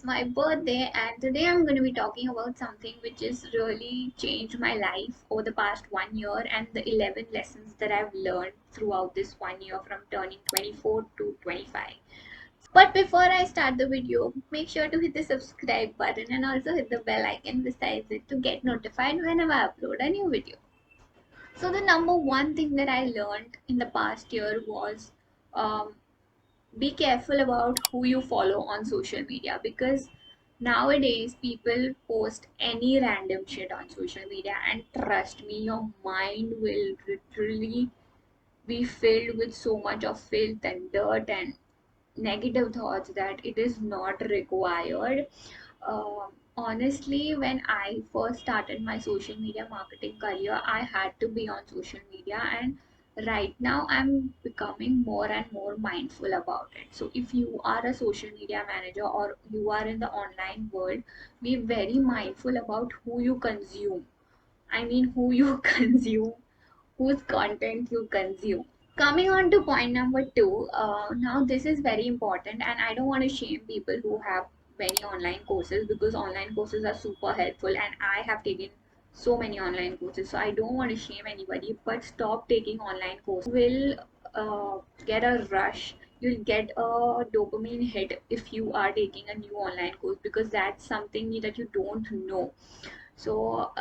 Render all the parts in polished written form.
It's my birthday, and today I'm going to be talking about something which has really changed my life over the past 1 year and the 11 lessons that I've learned throughout this 1 year from turning 24 to 25. But before I start the video, make sure to hit the subscribe button and also hit the bell icon besides it to get notified whenever I upload a new video. So, the number one thing that I learned in the past year was um, be careful about who you follow on social media, because nowadays people post any random shit on social media, and trust me, your mind will literally be filled with so much of filth and dirt and negative thoughts that it is not required. Honestly, when I first started my social media marketing career, I had to be on social media, and right now I'm becoming more and more mindful about it. So, if you are a social media manager or you are in the online world, be very mindful about who you consume. I mean, who you consume, whose content you consume. Coming on to point number two, now this is very important, and I don't want to shame people who have many online courses, because online courses are super helpful, and I have taken so many online courses, so I don't want to shame anybody. But stop taking online courses. You will get a rush. You'll get a dopamine hit if you are taking a new online course, because that's something that you don't know. So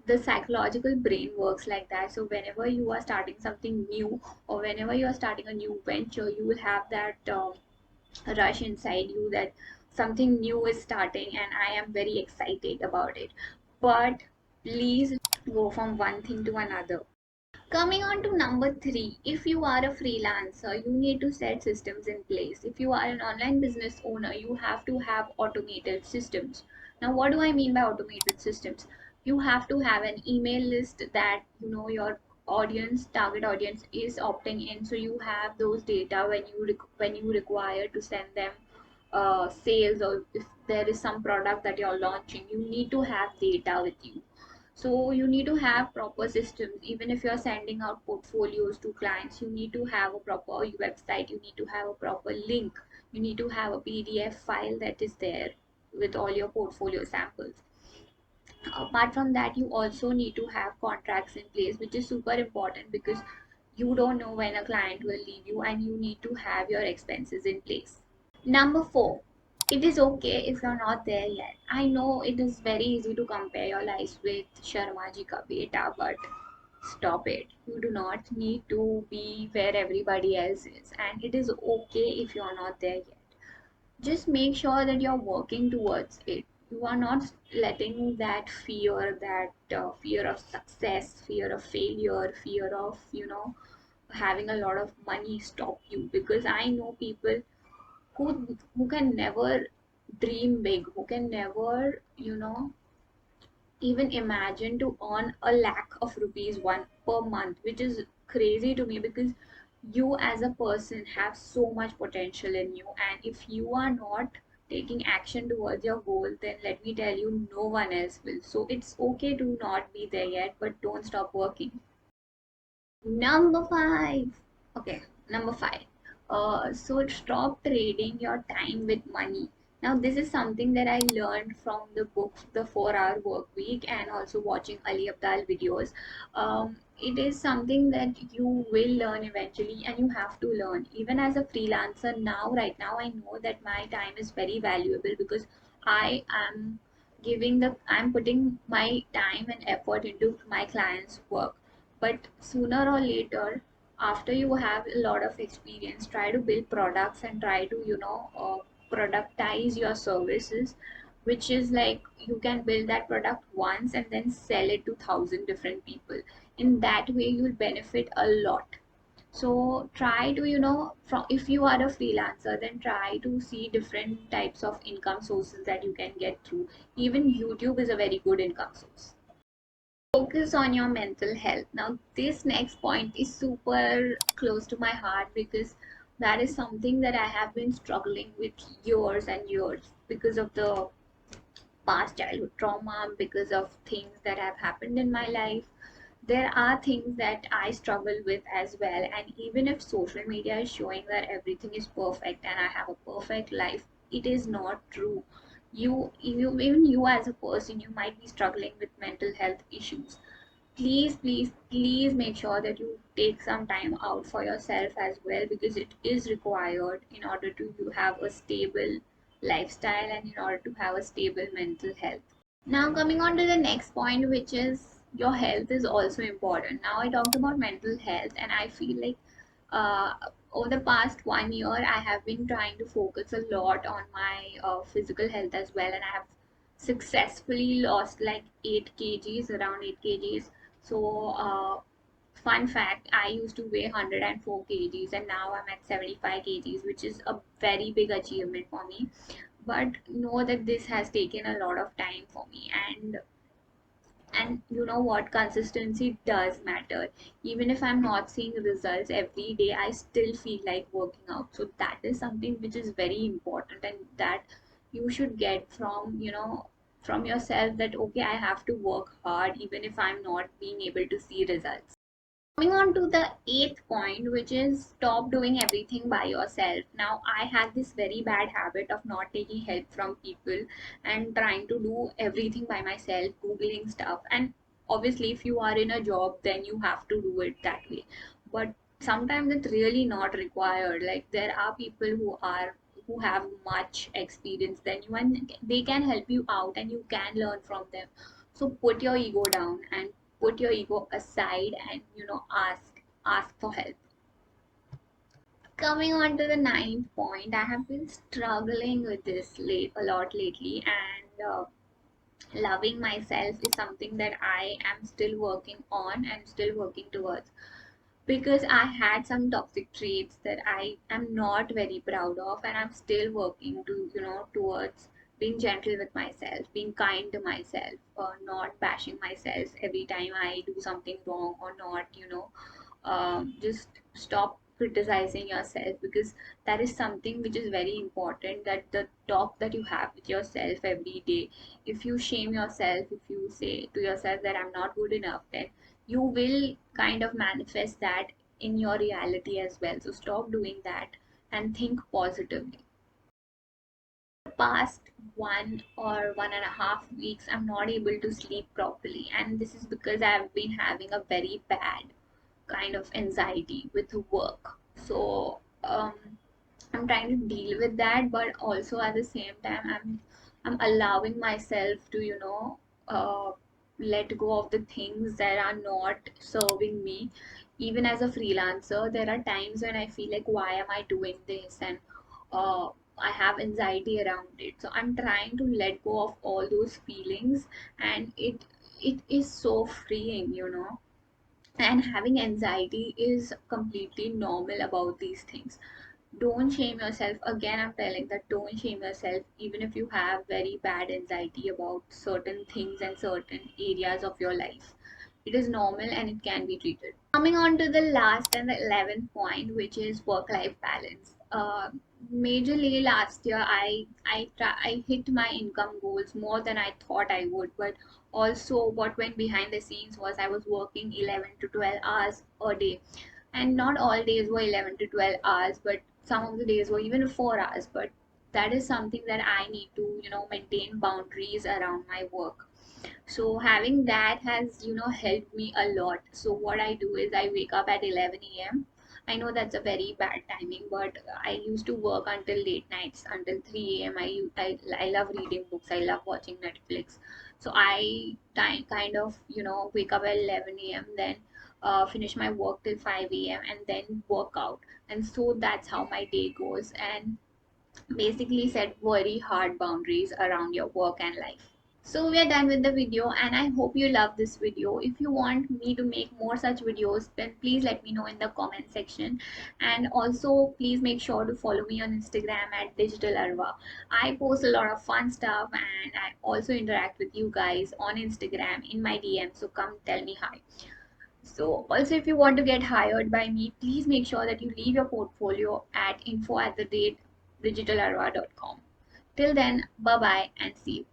the psychological brain works like that. So whenever you are starting something new, or whenever you are starting a new venture, you will have that rush inside you that something new is starting, and I am very excited about it. But please go from one thing to another. Coming on to number three, if you are a freelancer, you need to set systems in place. If you are an online business owner, you have to have automated systems. Now, what do I mean by automated systems? You have to have an email list that your audience, target audience, is opting in. So you have those data when you require to send them sales, or if there is some product that you're launching, you need to have data with you. So you need to have proper systems. Even if you're sending out portfolios to clients, you need to have a proper website, you need to have a proper link, you need to have a PDF file that is there with all your portfolio samples. Apart from that, you also need to have contracts in place, which is super important, because you don't know when a client will leave you, and you need to have your expenses in place. Number four, it is okay if you're not there yet. I know it is very easy to compare your lives with Sharma ji ka beta, but stop it. You do not need to be where everybody else is, and it is okay if you're not there yet. Just make sure that you're working towards it. You are not letting that fear, fear of success, fear of failure, fear of having a lot of money stop you, because I know people who can never dream big, who can never even imagine to earn a lakh of rupees one per month, which is crazy to me, because you as a person have so much potential in you, and if you are not taking action towards your goal, then let me tell you, no one else will. So it's okay to not be there yet, but don't stop working. Number five. Okay, number five. So stop trading your time with money. Now, this is something that I learned from the book, The 4 Hour Work Week, and also watching Ali Abdal videos. It is something that you will learn eventually, and you have to learn. Even as a freelancer now, right now, I know that my time is very valuable, because I am I'm putting my time and effort into my clients' work. But sooner or later, after you have a lot of experience, try to build products and try to productize your services, which is like you can build that product once and then sell it to 1,000 different people. In that way, you'll benefit a lot. So try to from, if you are a freelancer, then try to see different types of income sources that you can get through. Even YouTube is a very good income source. Focus on your mental health. Now, this next point is super close to my heart, because that is something that I have been struggling with years and years, because of the past childhood trauma, because of things that have happened in my life. There are things that I struggle with as well, and even if social media is showing that everything is perfect and I have a perfect life, it is not true. even you as a person, you might be struggling with mental health issues. Please make sure that you take some time out for yourself as well, because it is required in order to you have a stable lifestyle and in order to have a stable mental health. Now, coming on to the next point, which is your health is also important. Now, I talked about mental health, and I feel like uh, over the past 1 year, I have been trying to focus a lot on my physical health as well, and I have successfully lost like 8 kgs, around 8 kgs. So, fun fact, I used to weigh 104 kgs, and now I'm at 75 kgs, which is a very big achievement for me. But know that this has taken a lot of time for me, and you know what, consistency does matter. Even if I'm not seeing results every day, I still feel like working out. So that is something which is very important, and that you should get from, from yourself, that okay, I have to work hard even if I'm not being able to see results. Coming on to the eighth point, which is stop doing everything by yourself. Now, I had this very bad habit of not taking help from people and trying to do everything by myself, Googling stuff. And obviously, if you are in a job, then you have to do it that way. But sometimes it's really not required. Like, there are people who have much experience than you, and they can help you out and you can learn from them. So put your ego down and put your ego aside, and ask for help. Coming on to the ninth point, I have been struggling with this a lot lately, and loving myself is something that I am still working on and still working towards, because I had some toxic traits that I am not very proud of, and I'm still working to, towards being gentle with myself, being kind to myself, not bashing myself every time I do something wrong, or not, just stop criticizing yourself, because that is something which is very important, that the talk that you have with yourself every day, if you shame yourself, if you say to yourself that I'm not good enough, then you will kind of manifest that in your reality as well. So stop doing that and think positively. The past 1 or 1.5 weeks, I'm not able to sleep properly, and this is because I've been having a very bad kind of anxiety with work. So I'm trying to deal with that, but also at the same time, I'm allowing myself to, uh, let go of the things that are not serving me. Even as a freelancer, there are times when I feel like, why am I doing this? And uh, I have anxiety around it. So I'm trying to let go of all those feelings, and it is so freeing, and having anxiety is completely normal about these things. Don't shame yourself. Again, I'm telling that don't shame yourself, even if you have very bad anxiety about certain things and certain areas of your life. It is normal and it can be treated. Coming on to the last and the 11th point, which is work-life balance. Majorly last year, I hit my income goals more than I thought I would, but also what went behind the scenes was I was working 11 to 12 hours a day, and not all days were 11 to 12 hours, but some of the days were even 4 hours. But that is something that I need to, maintain boundaries around my work. So having that has, helped me a lot. So what I do is I wake up at 11 a.m. I know that's a very bad timing, but I used to work until late nights, until 3 a.m. I love reading books, I love watching Netflix. So kind of, wake up at 11 a.m., then finish my work till 5 a.m., and then work out. And so that's how my day goes, and basically set very hard boundaries around your work and life. So we are done with the video, and I hope you love this video. If you want me to make more such videos, then please let me know in the comment section. And also please make sure to follow me on Instagram at digitalarwa. I post a lot of fun stuff, and I also interact with you guys on Instagram in my DM. So come tell me hi. So also, if you want to get hired by me, please make sure that you leave your portfolio at info@digitalarwa.com. Till then, bye bye and see you.